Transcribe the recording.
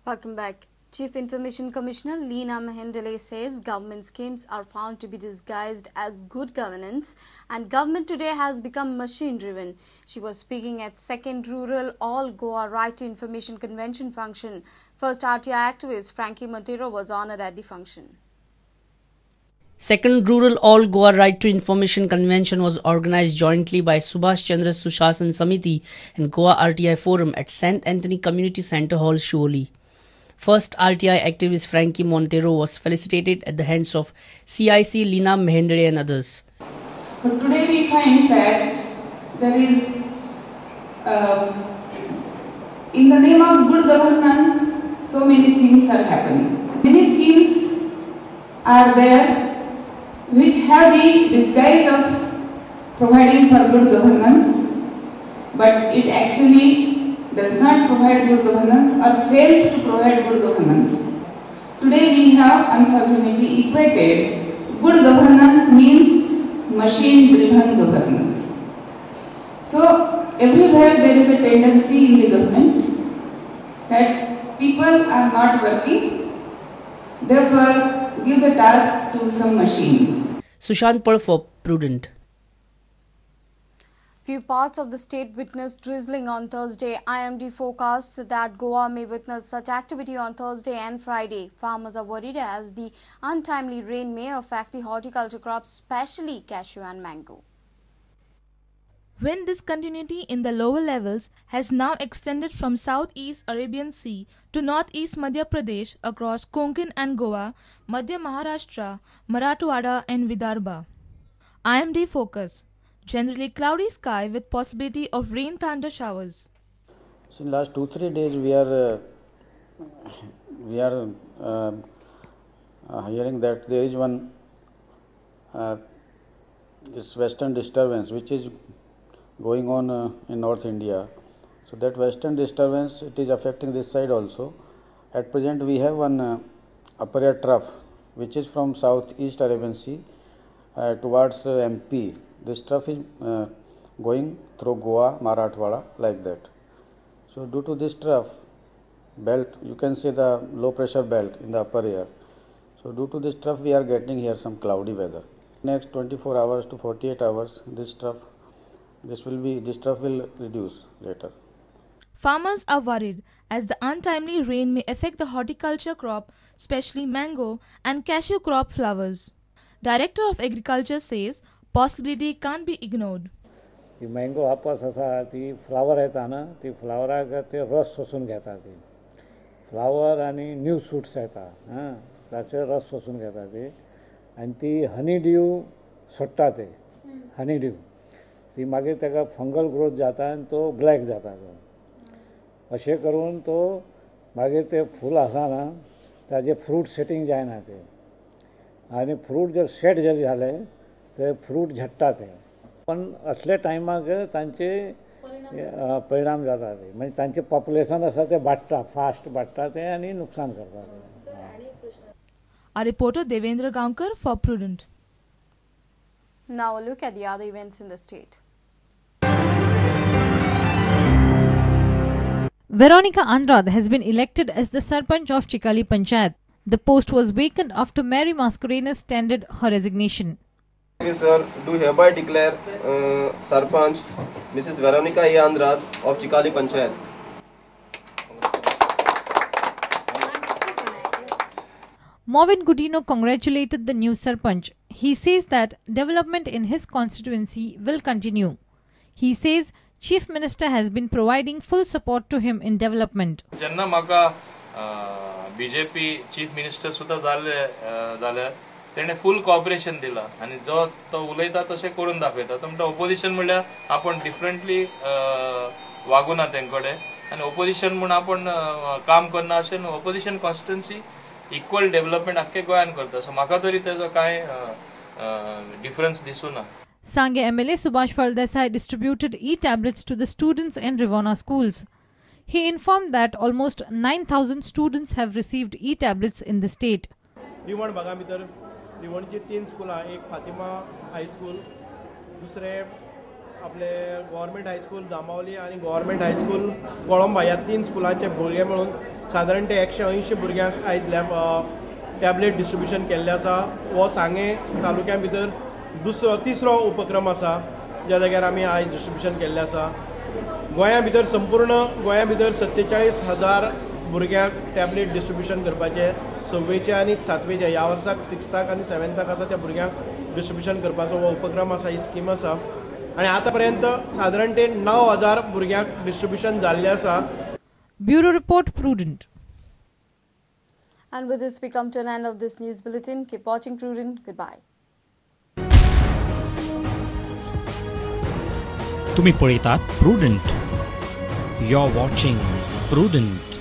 Welcome back. Chief Information Commissioner Leena Mehendale says government schemes are found to be disguised as good governance and government today has become machine-driven. She was speaking at 2nd Rural All Goa Right to Information Convention function. First RTI activist Frankie Montero was honoured at the function. 2nd Rural All Goa Right to Information Convention was organised jointly by Subhash Chandra Sushasana Samiti and Goa RTI Forum at St. Anthony Community Centre Hall, Shuoli. First RTI activist Frankie Montero was felicitated at the hands of CIC Leena Mehendale and others. But today we find that there is, in the name of good governance, so many things are happening. Many schemes are there which have the disguise of providing for good governance, but it actually does not provide good governance or fails to provide good governance. Today we have unfortunately equated good governance means machine-driven governance. So everywhere there is a tendency in the government that people are not working, therefore give the task to some machine. Sushant Pal for Prudent. Few parts of the state witnessed drizzling on Thursday. IMD forecasts that Goa may witness such activity on Thursday and Friday. Farmers are worried as the untimely rain may affect the horticulture crops, especially cashew and mango. Wind discontinuity in the lower levels has now extended from southeast Arabian Sea to northeast Madhya Pradesh across Konkan and Goa, Madhya Maharashtra, Marathwada and Vidarbha. IMD focus: generally cloudy sky with possibility of rain thunder showers. So in last 2-3 days we are hearing that there is one this western disturbance which is going on in North India. So that western disturbance, it is affecting this side also. At present we have one upper air trough which is from southeast Arabian Sea towards MP. This trough is going through Goa, Marathwada, like that. So due to this trough belt, you can see the low pressure belt in the upper air. So due to this trough we are getting here some cloudy weather. Next 24 hours to 48 hours this trough will reduce later. Farmers are worried as the untimely rain may affect the horticulture crop, especially mango and cashew crop flowers. Director of Agriculture says possibility can't be ignored. ती mango Habas असा ती flower येता ना ती फ्लावराक ते रस सोसून घेता ती फ्लावर आणि न्यू सूट्स येता ताचे रस सोसून घेता ती आणि ती हनी ड्यू सोडटा ते हनी ड्यू ती मागीर ताका फंगल ग्रोथ जाता आनी तो ब्लॅक जाता तो अशें करून तो मागीर ते फूल आसा ना ताजे फ्रूट सेटींग जायना ते आनी फ्रूट जर सेट जर जाले ते फ्रूट झडटा ते पण असले टायमाक तांचे परिणाम जाता ते म्हणजे तांचे पॉप्युलेशन आसा ते वाडटा फास्ट वाडटा ते आनी नुकसान करता ते. A reporter Devendra Gaonkar for Prudent. Now a look at the other events in the state. Veronica Andrade has been elected as the Sarpanch of Chikali Panchayat. The post was vacant after Mary Mascarenhas tendered her resignation. Sir, do hereby declare Sarpanch Mrs. Veronica A. Andrade of Chikali Panchayat. Marvin Gudino congratulated the new Sarpanch. He says that development in his constituency will continue. He says Chief Minister has been providing full support to him in development. जेन्ना म्हाका BJP chief minister सुद्धा जाल्यार तेणे full corporation दिला आणि जो तो उलयता तशें करून दाखयता तो म्हणटा ओपोजिशन म्हणल्यार आपण डिफरंटली वागूना तेंकडे आनी ओपोजिशन म्हूण आपण काम करना अशें न्हू ओपोजिशन कॉन्स्टिट्युएन्सी इक्वल डेव्हलपमेंट आख्खे गोंयान करता सो म्हाका तरी तेजो कांय difference दिसूना. Sangye MLA Subhash Faldesai distributed e-tablets to the students in Rivana schools. He informed that almost 9,000 students have received e-tablets in the state. Rivona भागा भितर रिवणची 3 स्कूलां एक फातिमा हाय स्कूल दुसरे आपले गव्हर्मेंट हायस्कूल जांबावली आणि गव्हर्मेंट हायस्कूल कोळंबा ह्या 3 स्कुलांचे भुरगे मेळून साधारण 180 भुरग्यांक आयज टॅबलेट डिस्ट्रिब्युशन केल्लें आसा. हो सांगे तालुक्या भितर तिसरो उपक्रम आसा ज्या जाग्यार आमी आयज डिस्ट्रिब्युशन केल्लें आसा. गोंया भितर संपूर्ण गोंया भितर 47,000 भुरग्यांक टॅबलेट डिस्ट्रिब्युशन करपाचें 6वेचे आनी 7वेचे ह्या वर्साक 6थाक आनी 7थाक आसा त्या भुरग्यांक डिस्ट्रिब्युशन करपाचो हो उपक्रम आसा, ही स्कीम आसा. आनी आतां पर्यंत साधारण 9,000 भुरग्यांक डिस्ट्रिब्युशन जाल्लें आसा. Bureau Report, Prudent. And with this, we come to an end of this news bulletin. Keep watching Prudent. Goodbye. तुम्ही पळयतात प्रुडंट. You're watching Prudent.